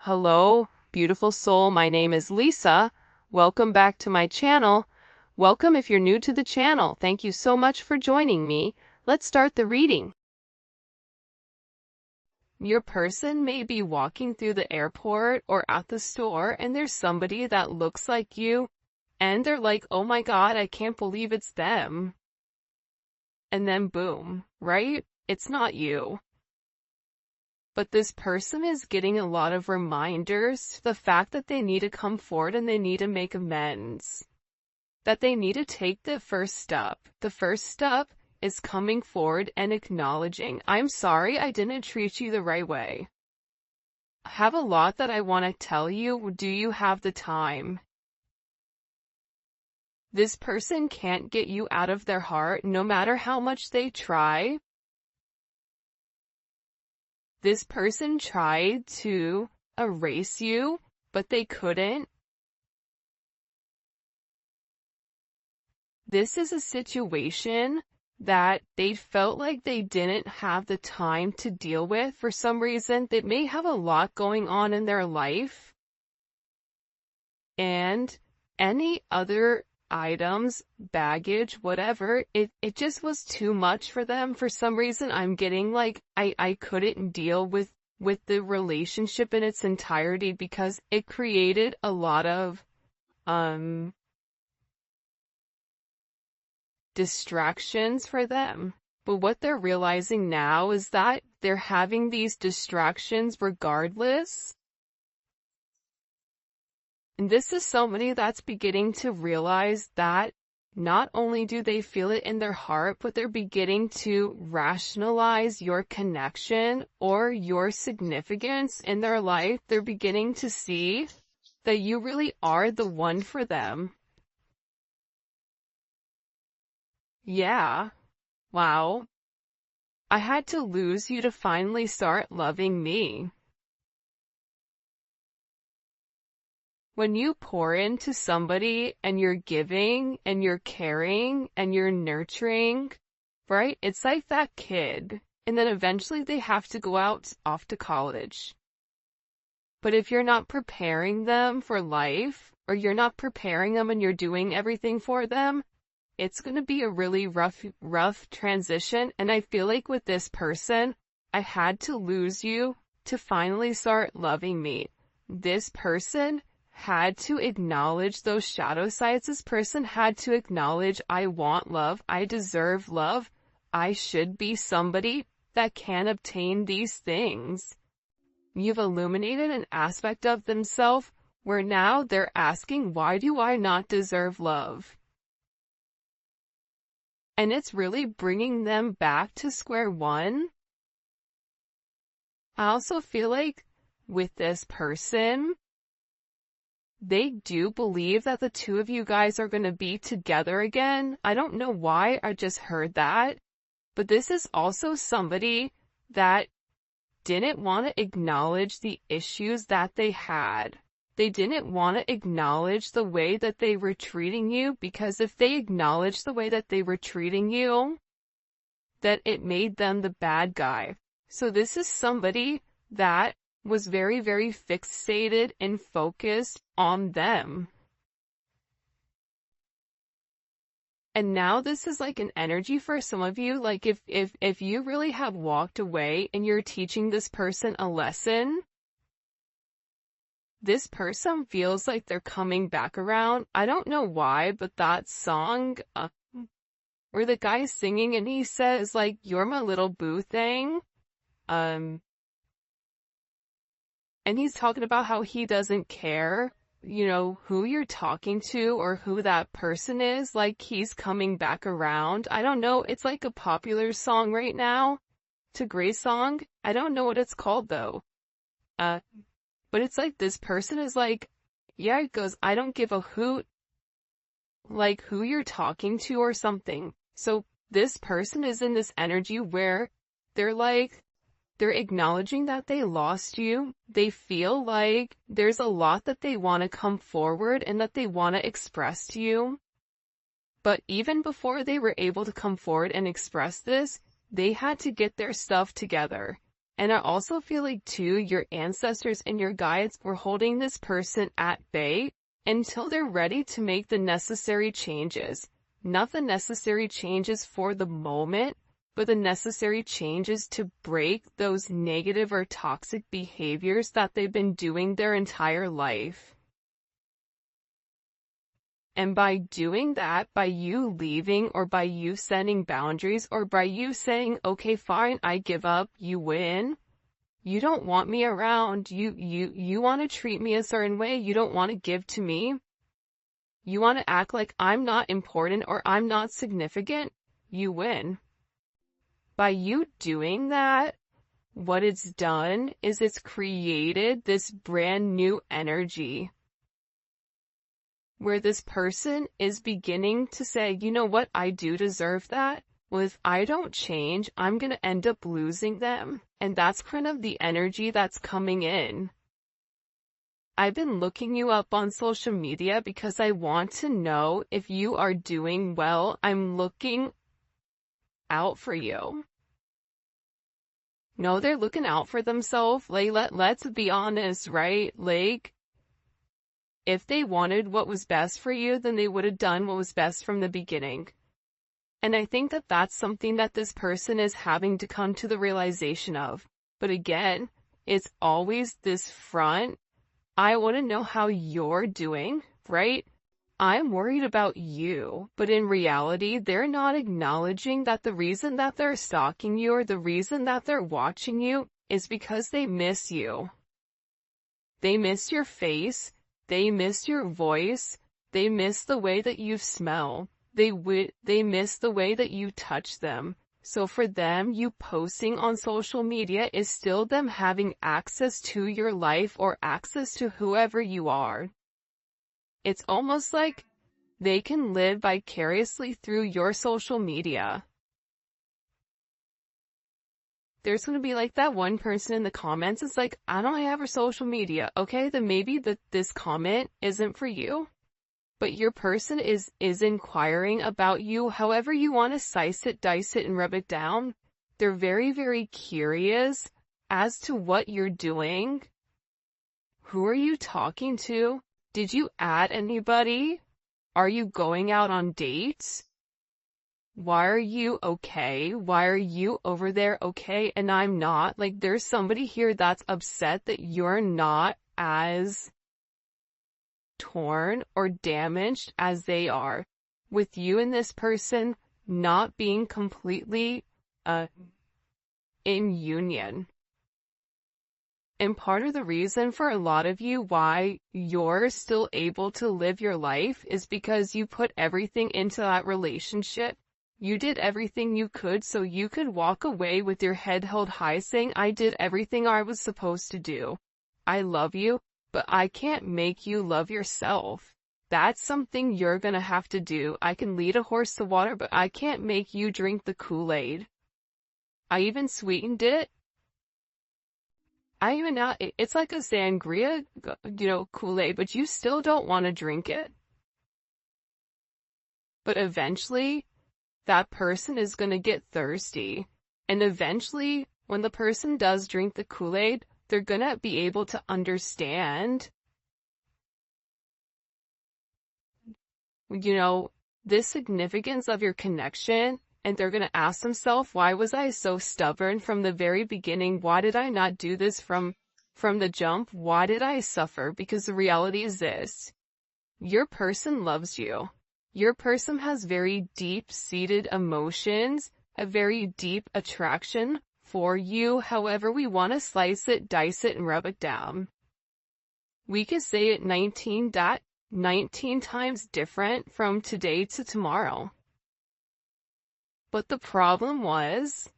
Hello, beautiful soul. My name is Lisa. Welcome back to my channel. Welcome if you're new to the channel. Thank you so much for joining me. Let's start the reading. Your person may be walking through the airport or at the store and there's somebody that looks like you and they're like, oh my God, I can't believe it's them. And then boom, right? It's not you. But this person is getting a lot of reminders, the fact that they need to come forward and they need to make amends. That they need to take the first step. The first step is coming forward and acknowledging, I'm sorry I didn't treat you the right way. I have a lot that I want to tell you. Do you have the time? This person can't get you out of their heart no matter how much they try. This person tried to erase you, but they couldn't. This is a situation that they felt like they didn't have the time to deal with for some reason. They may have a lot going on in their life. And any other items, baggage, whatever, it just was too much for them. For some reason, I'm getting like, I couldn't deal with the relationship in its entirety because it created a lot of, distractions for them. But what they're realizing now is that they're having these distractions regardless. And this is somebody that's beginning to realize that not only do they feel it in their heart, but they're beginning to rationalize your connection or your significance in their life. They're beginning to see that you really are the one for them. Yeah. Wow. I had to lose you to finally start loving me. When you pour into somebody and you're giving and you're caring and you're nurturing, right? It's like that kid. And then eventually they have to go out off to college. But if you're not preparing them for life, or you're not preparing them and you're doing everything for them, it's going to be a really rough transition. And I feel like with this person, I had to lose you to finally start loving me. This person had to acknowledge those shadow sides. This person had to acknowledge, I want love, I deserve love, I should be somebody that can obtain these things. You've illuminated an aspect of themselves where now they're asking, why do I not deserve love? And it's really bringing them back to square one. I also feel like with this person, they do believe that the two of you guys are going to be together again. I don't know why, I just heard that. But this is also somebody that didn't want to acknowledge the issues that they had. They didn't want to acknowledge the way that they were treating you, because if they acknowledged the way that they were treating you, that it made them the bad guy. So this is somebody that was very, very fixated and focused on them. And now this is like an energy for some of you, like if you really have walked away and you're teaching this person a lesson, this person feels like they're coming back around. I don't know why, but that song, where the guy's singing and he says like, you're my little boo thing, and he's talking about how he doesn't care, you know, who you're talking to or who that person is, like he's coming back around. I don't know, it's like a popular song right now. It's a great song. I don't know what it's called though. But it's like this person is like, yeah, it goes, I don't give a hoot, like who you're talking to or something. So this person is in this energy where they're like, they're acknowledging that they lost you. They feel like there's a lot that they want to come forward and that they want to express to you. But even before they were able to come forward and express this, they had to get their stuff together. And I also feel like too, your ancestors and your guides were holding this person at bay until they're ready to make the necessary changes. Not the necessary changes for the moment, but the necessary changes to break those negative or toxic behaviors that they've been doing their entire life. And by doing that, by you leaving, or by you setting boundaries, or by you saying, okay, fine, I give up, you win. You don't want me around. You want to treat me a certain way. You don't want to give to me. You want to act like I'm not important or I'm not significant. You win. By you doing that, what it's done is it's created this brand new energy where this person is beginning to say, you know what, I do deserve that. Well, if I don't change, I'm going to end up losing them. And that's kind of the energy that's coming in. I've been looking you up on social media because I want to know if you are doing well. I'm looking out for you. No, they're looking out for themselves. Like, let's be honest, right? Like, if they wanted what was best for you, then they would have done what was best from the beginning. And I think that that's something that this person is having to come to the realization of. But again, it's always this front. I want to know how you're doing, right? I'm worried about you. But in reality, they're not acknowledging that the reason that they're stalking you or the reason that they're watching you is because they miss you. They miss your face. They miss your voice. They miss the way that you smell. They miss the way that you touch them. So for them, you posting on social media is still them having access to your life or access to whoever you are. It's almost like they can live vicariously through your social media. There's going to be like that one person in the comments. It's like, I don't have her social media. Okay, then maybe this comment isn't for you. But your person is inquiring about you however you want to slice it, dice it, and rub it down. They're very, very curious as to what you're doing. Who are you talking to? Did you add anybody? Are you going out on dates? Why are you okay? Why are you over there okay and I'm not? Like, there's somebody here that's upset that you're not as torn or damaged as they are, with you and this person not being completely in union. And part of the reason for a lot of you why you're still able to live your life is because you put everything into that relationship. You did everything you could so you could walk away with your head held high saying, I did everything I was supposed to do. I love you. But I can't make you love yourself. That's something you're gonna have to do. I can lead a horse to water, but I can't make you drink the Kool-Aid. I even sweetened it. It's like a sangria, Kool-Aid, but you still don't want to drink it. But eventually, that person is gonna get thirsty. And eventually, when the person does drink the Kool-Aid, they're gonna be able to understand, the significance of your connection, and they're gonna ask themselves, why was I so stubborn from the very beginning? Why did I not do this from the jump? Why did I suffer? Because the reality is this: your person loves you. Your person has very deep-seated emotions, a very deep attraction for you, however we want to slice it, dice it, and rub it down. We could say it 19 times different from today to tomorrow. But the problem was,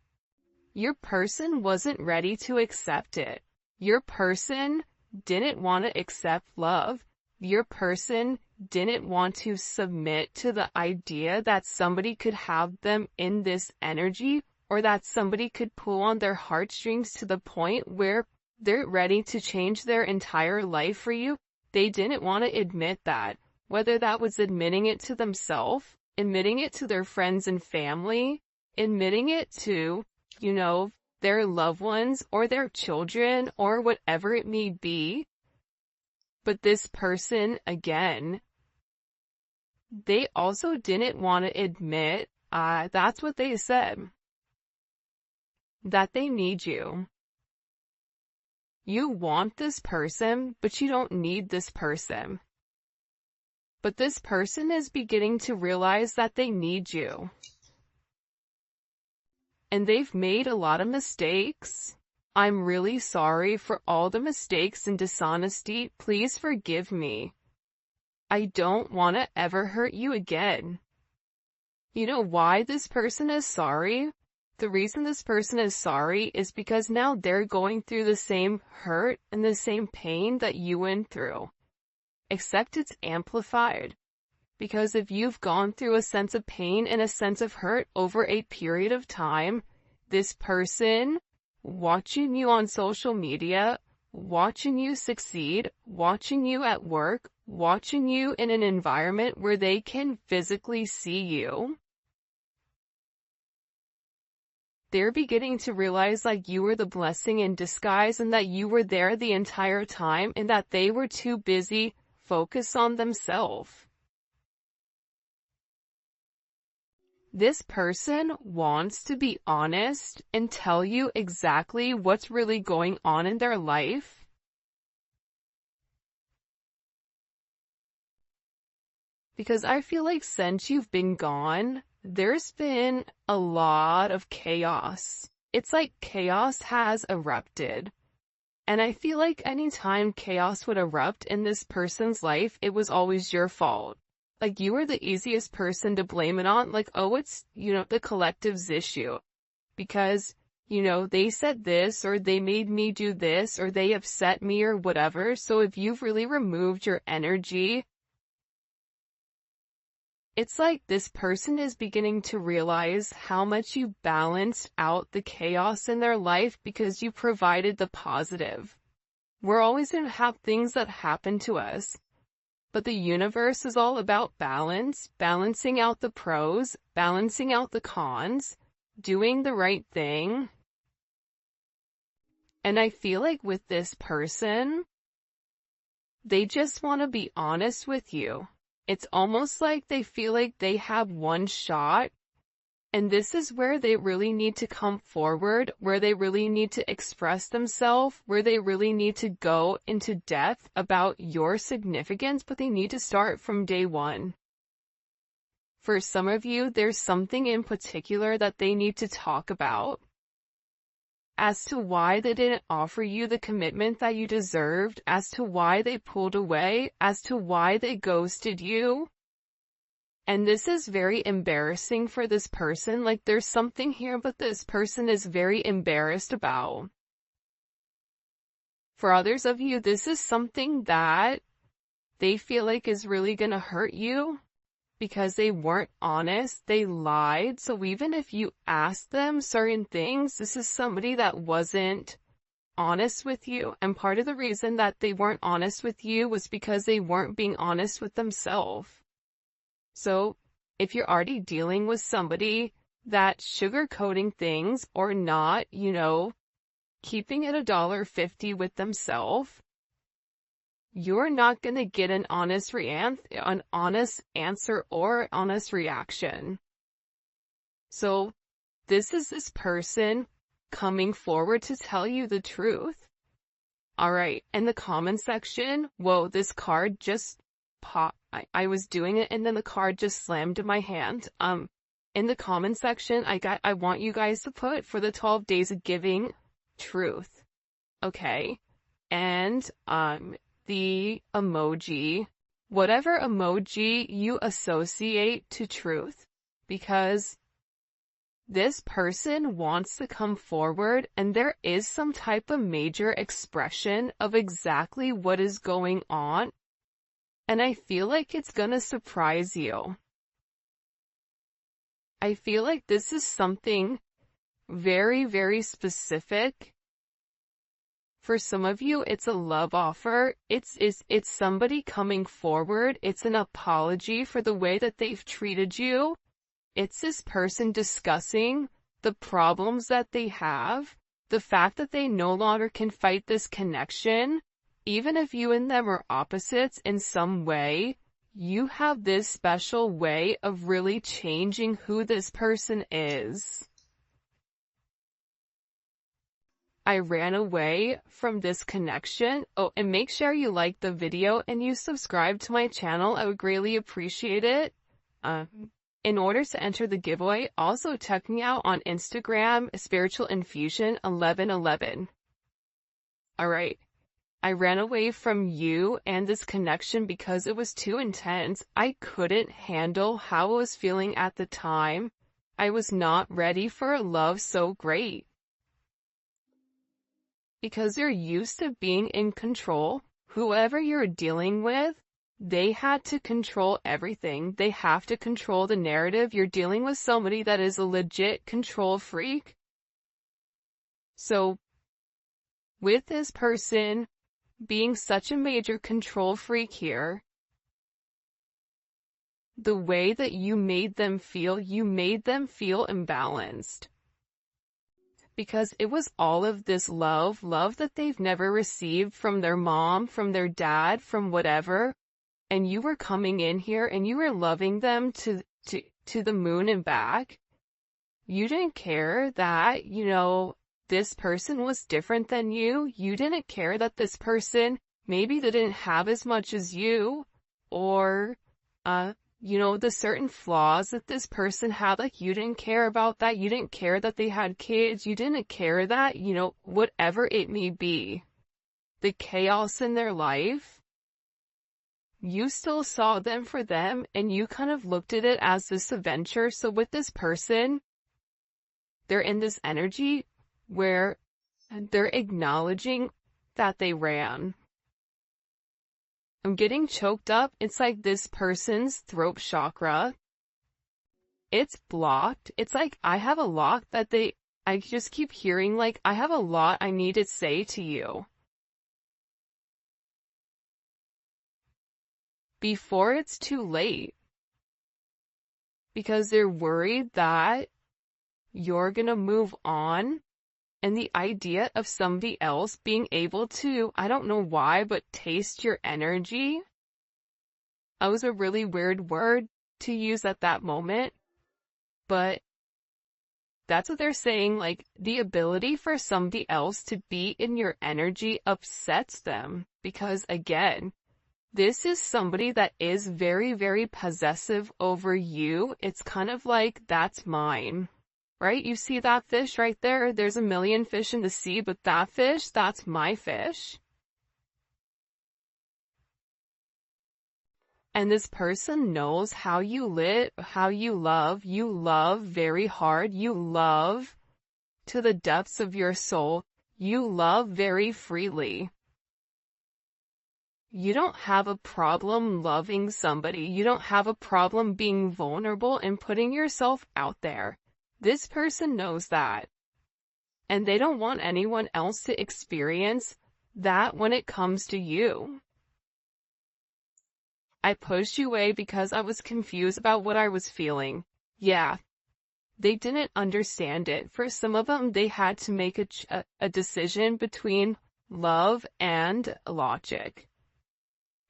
your person wasn't ready to accept it. Your person didn't want to accept love. Your person didn't want to submit to the idea that somebody could have them in this energy, or that somebody could pull on their heartstrings to the point where they're ready to change their entire life for you. They didn't want to admit that, whether that was admitting it to themselves, admitting it to their friends and family, admitting it to, their loved ones or their children or whatever it may be. But this person, again, they also didn't want to admit, that's what they said, that they need you. You want this person, but you don't need this person. But this person is beginning to realize that they need you. And they've made a lot of mistakes. I'm really sorry for all the mistakes and dishonesty. Please forgive me. I don't want to ever hurt you again. You know why this person is sorry? The reason this person is sorry is because now they're going through the same hurt and the same pain that you went through. Except it's amplified. Because if you've gone through a sense of pain and a sense of hurt over a period of time, this person watching you on social media, watching you succeed, watching you at work, watching you in an environment where they can physically see you, they're beginning to realize like you were the blessing in disguise and that you were there the entire time and that they were too busy focused on themselves. This person wants to be honest and tell you exactly what's really going on in their life. Because I feel like since you've been gone, there's been a lot of chaos. It's like chaos has erupted. And I feel like anytime chaos would erupt in this person's life, it was always your fault. Like you were the easiest person to blame it on. Like, oh, it's, the collective's issue. Because, they said this or they made me do this or they upset me or whatever. So if you've really removed your energy, it's like this person is beginning to realize how much you balanced out the chaos in their life because you provided the positive. We're always going to have things that happen to us. But the universe is all about balance, balancing out the pros, balancing out the cons, doing the right thing. And I feel like with this person, they just want to be honest with you. It's almost like they feel like they have one shot, and this is where they really need to come forward, where they really need to express themselves, where they really need to go into depth about your significance, but they need to start from day one. For some of you, there's something in particular that they need to talk about. As to why they didn't offer you the commitment that you deserved, as to why they pulled away, as to why they ghosted you. And this is very embarrassing for this person. Like there's something here, but this person is very embarrassed about. For others of you, this is something that they feel like is really gonna hurt you. Because they weren't honest, they lied. So even if you asked them certain things, this is somebody that wasn't honest with you. And part of the reason that they weren't honest with you was because they weren't being honest with themselves. So if you're already dealing with somebody that's sugarcoating things or not, keeping it $1.50 with themselves, you're not going to get an honest answer or honest reaction. So this is this person coming forward to tell you the truth. All right. In the comment section, whoa, this card just popped. I was doing it and then the card just slammed in my hand. In the comment section, I want you guys to put for the 12 days of giving truth. Okay. And, the emoji, whatever emoji you associate to truth, because this person wants to come forward and there is some type of major expression of exactly what is going on. And I feel like it's gonna surprise you. I feel like this is something very, very specific. For some of you, it's a love offer. It's somebody coming forward. It's an apology for the way that they've treated you. It's this person discussing the problems that they have. the fact that they no longer can fight this connection, even if you and them are opposites in some way, you have this special way of really changing who this person is. I ran away from this connection. Oh, and make sure you like the video and you subscribe to my channel. I would greatly appreciate it. In order to enter the giveaway, also check me out on Instagram, Spiritual Infusion 1111. Alright. I ran away from you and this connection because it was too intense. I couldn't handle how I was feeling at the time. I was not ready for a love so great. Because you're used to being in control, whoever you're dealing with, they had to control everything. They have to control the narrative. You're dealing with somebody that is a legit control freak. So, with this person being such a major control freak here, the way that you made them feel imbalanced. Because it was all of this love that they've never received from their mom, from their dad, from whatever. And you were coming in here and you were loving them to the moon and back. You didn't care that, this person was different than you. You didn't care that this person maybe they didn't have as much as you, or, the certain flaws that this person had, like, you didn't care about that. You didn't care that they had kids. You didn't care that, whatever it may be, the chaos in their life, you still saw them for them, and you kind of looked at it as this adventure. So with this person, they're in this energy where they're acknowledging that they ran. I'm getting choked up. It's like this person's throat chakra, it's blocked. It's like I have a lot that I just keep hearing, like, I have a lot I need to say to you before it's too late. Because they're worried that you're gonna move on. And the idea of somebody else being able to, I don't know why, but taste your energy. That was a really weird word to use at that moment. But that's what they're saying, like, the ability for somebody else to be in your energy upsets them. Because again, this is somebody that is very, very possessive over you. It's kind of like, that's mine. Right? You see that fish right there? There's a million fish in the sea, but that fish, that's my fish. And this person knows how you live, how you love. You love very hard. You love to the depths of your soul. You love very freely. You don't have a problem loving somebody. You don't have a problem being vulnerable and putting yourself out there. This person knows that. And they don't want anyone else to experience that when it comes to you. I pushed you away because I was confused about what I was feeling. Yeah. They didn't understand it. For some of them, they had to make a decision between love and logic.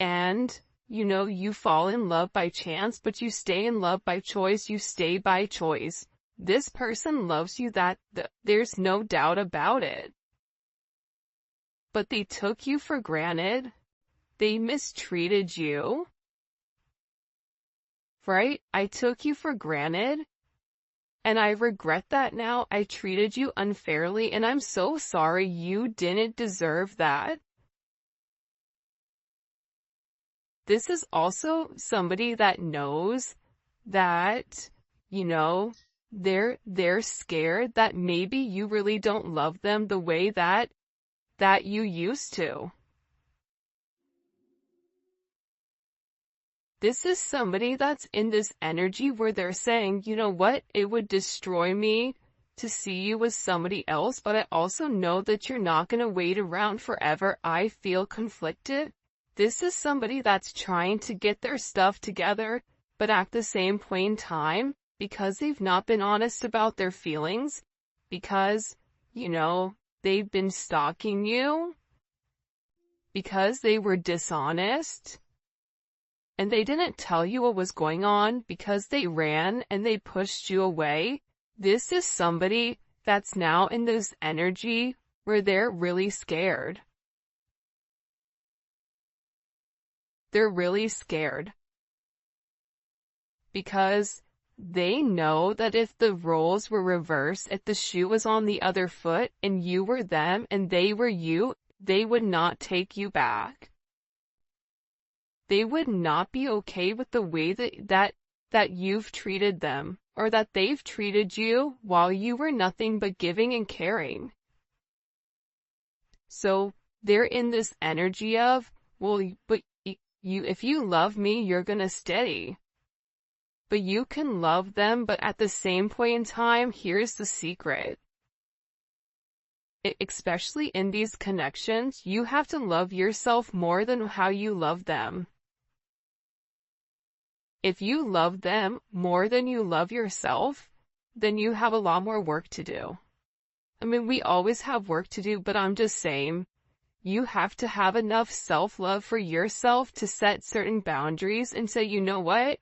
And, you fall in love by chance, but you stay in love by choice. You stay by choice. This person loves you, there's no doubt about it. But they took you for granted. They mistreated you. Right? I took you for granted. And I regret that now. I treated you unfairly, and I'm so sorry. You didn't deserve that. This is also somebody that knows that, they're scared that maybe you really don't love them the way that you used to. This is somebody that's in this energy where they're saying, you know what, it would destroy me to see you with somebody else, but I also know that you're not going to wait around forever. I feel conflicted. This is somebody that's trying to get their stuff together, but at the same point in time, because they've not been honest about their feelings, because, they've been stalking you because they were dishonest and they didn't tell you what was going on because they ran and they pushed you away. This is somebody that's now in this energy where they're really scared. They're really scared because they know that if the roles were reversed, if the shoe was on the other foot and you were them and they were you, they would not take you back. They would not be okay with the way that you've treated them, or that they've treated you while you were nothing but giving and caring. So they're in this energy of, well, but if you love me, you're gonna stay. But you can love them, but at the same point in time, here's the secret. Especially in these connections, you have to love yourself more than how you love them. If you love them more than you love yourself, then you have a lot more work to do. I mean, we always have work to do, but I'm just saying, you have to have enough self-love for yourself to set certain boundaries and say, you know what?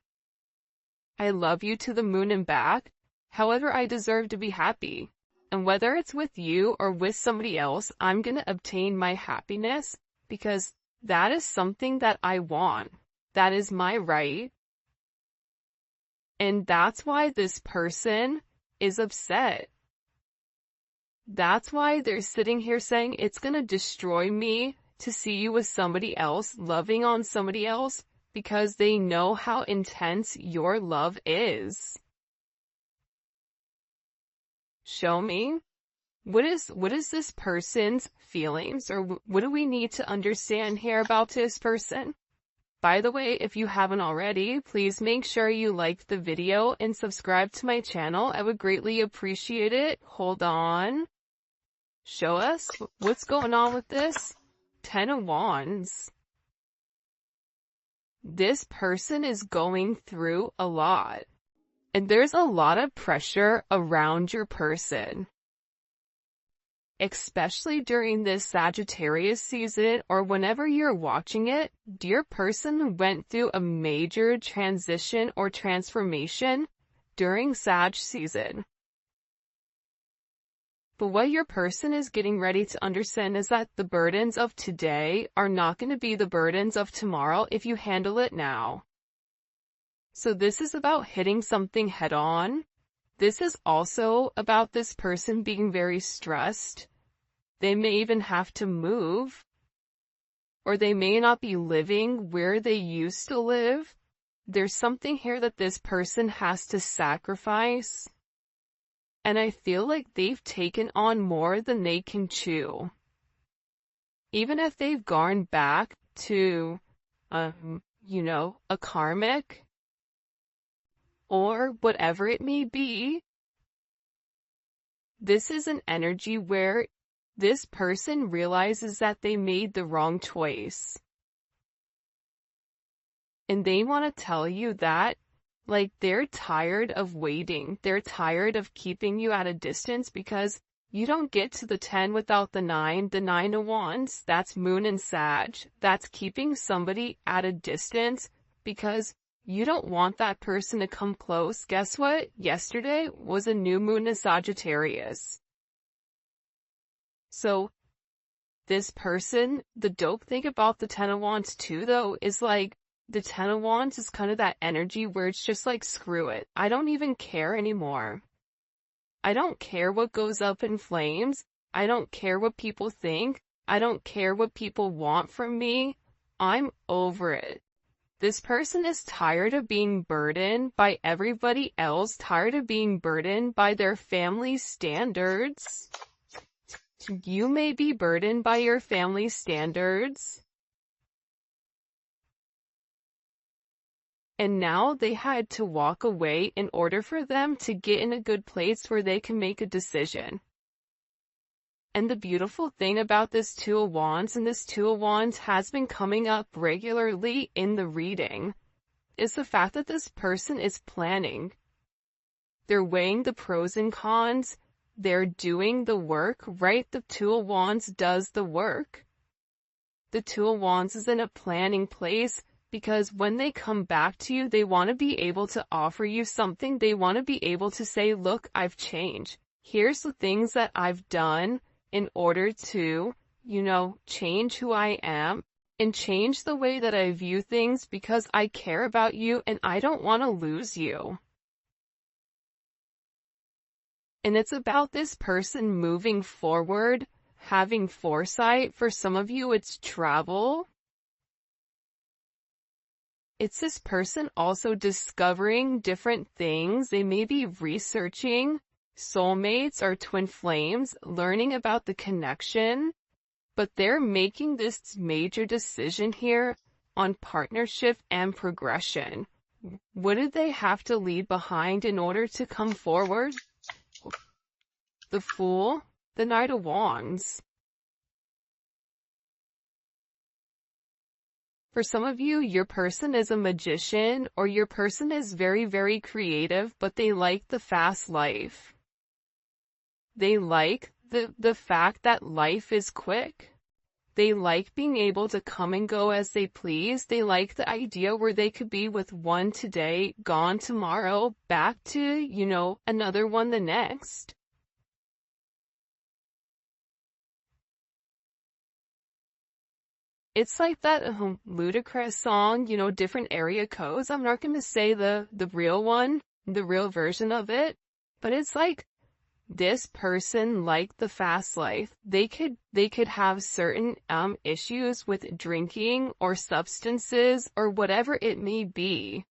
I love you to the moon and back. However, I deserve to be happy. And whether it's with you or with somebody else, I'm going to obtain my happiness because that is something that I want. That is my right. And that's why this person is upset. That's why they're sitting here saying it's going to destroy me to see you with somebody else, loving on somebody else, because they know how intense your love is. Show me. What is this person's feelings, or what do we need to understand here about this person? By the way, if you haven't already, please make sure you like the video and subscribe to my channel. I would greatly appreciate it. Hold on. Show us what's going on with this. 10 of Wands. This person is going through a lot. And there's a lot of pressure around your person. Especially during this Sagittarius season or whenever you're watching it, your person went through a major transition or transformation during Sag season. But what your person is getting ready to understand is that the burdens of today are not going to be the burdens of tomorrow if you handle it now. So this is about hitting something head on. This is also about this person being very stressed. They may even have to move, or they may not be living where they used to live. There's something here that this person has to sacrifice. And I feel like they've taken on more than they can chew. Even if they've gone back to, a karmic, or whatever it may be, this is an energy where this person realizes that they made the wrong choice. And they want to tell you that, like, they're tired of waiting. They're tired of keeping you at a distance because you don't get to the 10 without the 9. The 9 of Wands, that's Moon and Sag. That's keeping somebody at a distance because you don't want that person to come close. Guess what? Yesterday was a new moon in Sagittarius. So this person, the dope thing about the 10 of Wands too, though, is like the 10 of Wands is kind of that energy where it's just like, screw it. I don't even care anymore. I don't care what goes up in flames. I don't care what people think. I don't care what people want from me. I'm over it. This person is tired of being burdened by everybody else, tired of being burdened by their family standards. You may be burdened by your family standards. And now they had to walk away in order for them to get in a good place where they can make a decision. And the beautiful thing about this 2 of Wands, and this 2 of Wands has been coming up regularly in the reading, is the fact that this person is planning. They're weighing the pros and cons. they're doing the work, right? The Two of Wands does the work. The Two of Wands is in a planning place because when they come back to you, they want to be able to offer you something. They want to be able to say, look, I've changed. Here's the things that I've done in order to, change who I am and change the way that I view things because I care about you and I don't want to lose you. And it's about this person moving forward, having foresight. For some of you, it's travel. It's this person also discovering different things. They may be researching soulmates or twin flames, learning about the connection, but they're making this major decision here on partnership and progression. What did they have to leave behind in order to come forward? The Fool, the Knight of Wands. For some of you, your person is a magician or your person is very, very creative, but they like the fast life. They like the fact that life is quick. They like being able to come and go as they please. They like the idea where they could be with one today, gone tomorrow, back to, another one the next. It's like that ludicrous song, different area codes. I'm not going to say the real one, the real version of it, but it's like this person liked the fast life. They could have certain issues with drinking or substances or whatever it may be.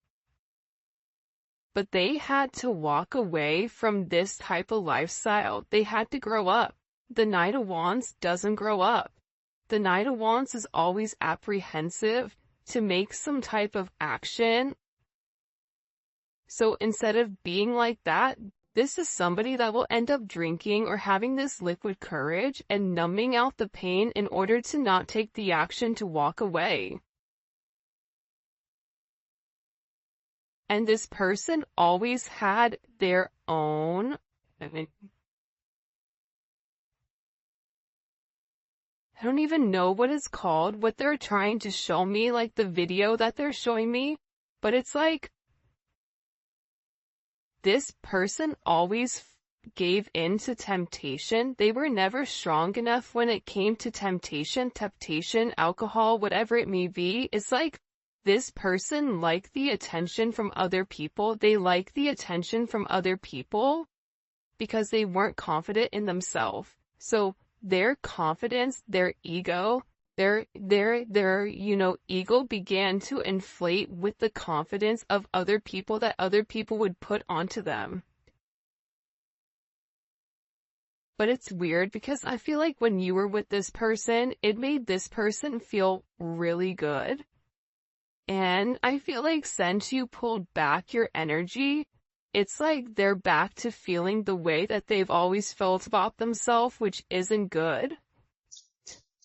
But they had to walk away from this type of lifestyle. They had to grow up. The Knight of Wands doesn't grow up. The Knight of Wands is always apprehensive to make some type of action. So instead of being like that, this is somebody that will end up drinking or having this liquid courage and numbing out the pain in order to not take the action to walk away. And this person always had their own, I don't even know what it's called, what they're trying to show me, like the video that they're showing me, but it's like, this person always gave in to temptation. They were never strong enough when it came to temptation, alcohol, whatever it may be. It's like, this person liked the attention from other people. They like the attention from other people because they weren't confident in themselves. So their confidence, their ego, their ego began to inflate with the confidence of other people that other people would put onto them. But it's weird because I feel like when you were with this person, it made this person feel really good. And I feel like since you pulled back your energy, it's like they're back to feeling the way that they've always felt about themselves, which isn't good.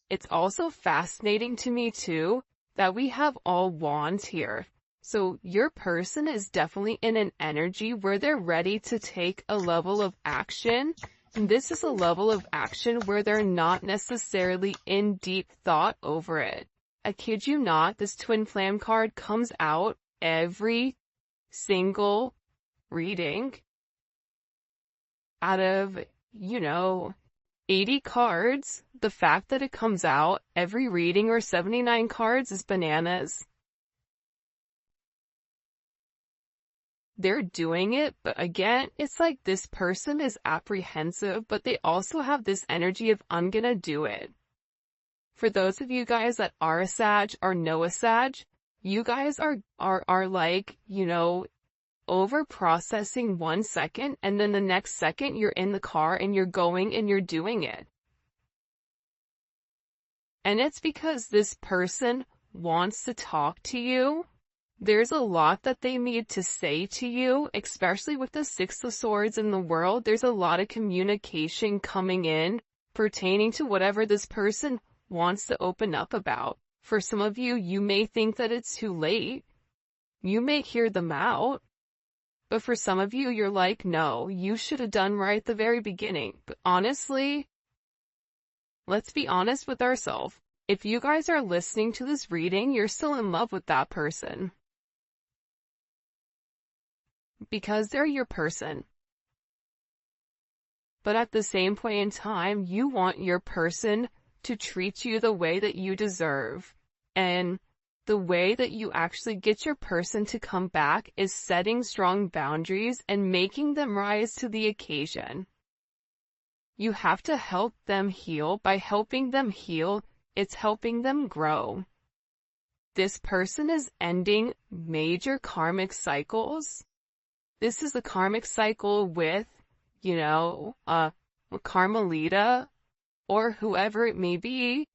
It's also fascinating to me too that we have all wands here. So your person is definitely in an energy where they're ready to take a level of action. And this is a level of action where they're not necessarily in deep thought over it. I kid you not, this twin flame card comes out every single reading. Out of, 80 cards, the fact that it comes out every reading or 79 cards is bananas. They're doing it, but again, it's like this person is apprehensive, but they also have this energy of, I'm gonna do it. For those of you guys that are a Sag or know a Sag, you guys are like, over processing 1 second and then the next second you're in the car and you're going and you're doing it. And it's because this person wants to talk to you. There's a lot that they need to say to you, especially with the Six of Swords in the world. There's a lot of communication coming in pertaining to whatever this person wants to open up about. For some of you, you may think that it's too late. You may hear them out. But for some of you, you're like, no, you should have done right at the very beginning. But honestly, let's be honest with ourselves. If you guys are listening to this reading, you're still in love with that person. Because they're your person. But at the same point in time, you want your person to treat you the way that you deserve. And the way that you actually get your person to come back is setting strong boundaries and making them rise to the occasion. You have to help them heal. By helping them heal, it's helping them grow. This person is ending major karmic cycles. This is the karmic cycle with, Carmelita or whoever it may be,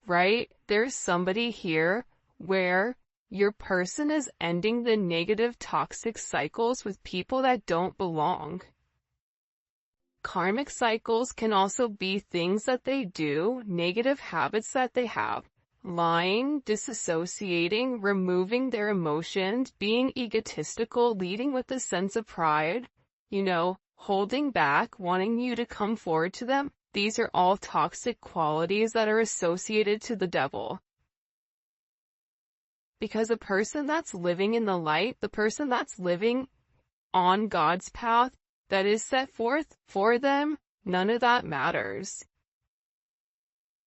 right? There's somebody here where your person is ending the negative toxic cycles with people that don't belong. Karmic cycles can also be things that they do, negative habits that they have. Lying, disassociating, removing their emotions, being egotistical, leading with a sense of pride, holding back, wanting you to come forward to them. These are all toxic qualities that are associated to the devil. Because a person that's living in the light, the person that's living on God's path that is set forth for them, none of that matters.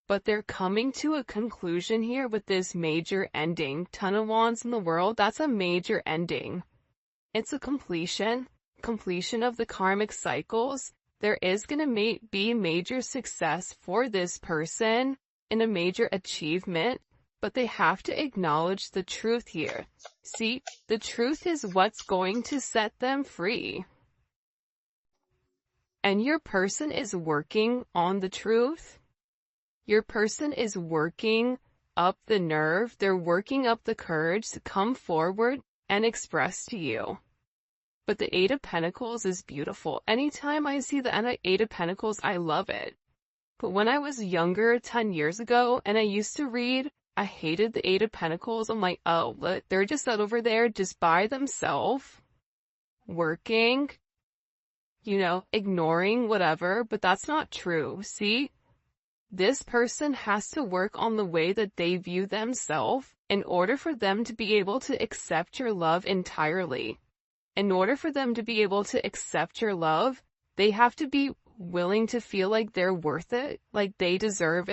But they're coming to a conclusion here with this major ending. Ton of Wands in the world, that's a major ending. It's a completion of the karmic cycles. There is going to be major success for this person and a major achievement, but they have to acknowledge the truth here. See, the truth is what's going to set them free. And your person is working on the truth. Your person is working up the nerve. They're working up the courage to come forward and express to you. But the Eight of Pentacles is beautiful. Anytime I see the Eight of Pentacles, I love it. But when I was younger, 10 years ago, and I used to read, I hated the Eight of Pentacles. I'm like, oh, they're just out over there just by themselves, working, ignoring whatever. But that's not true. See, this person has to work on the way that they view themselves in order for them to be able to accept your love entirely. In order for them to be able to accept your love, they have to be willing to feel like they're worth it, like they deserve it.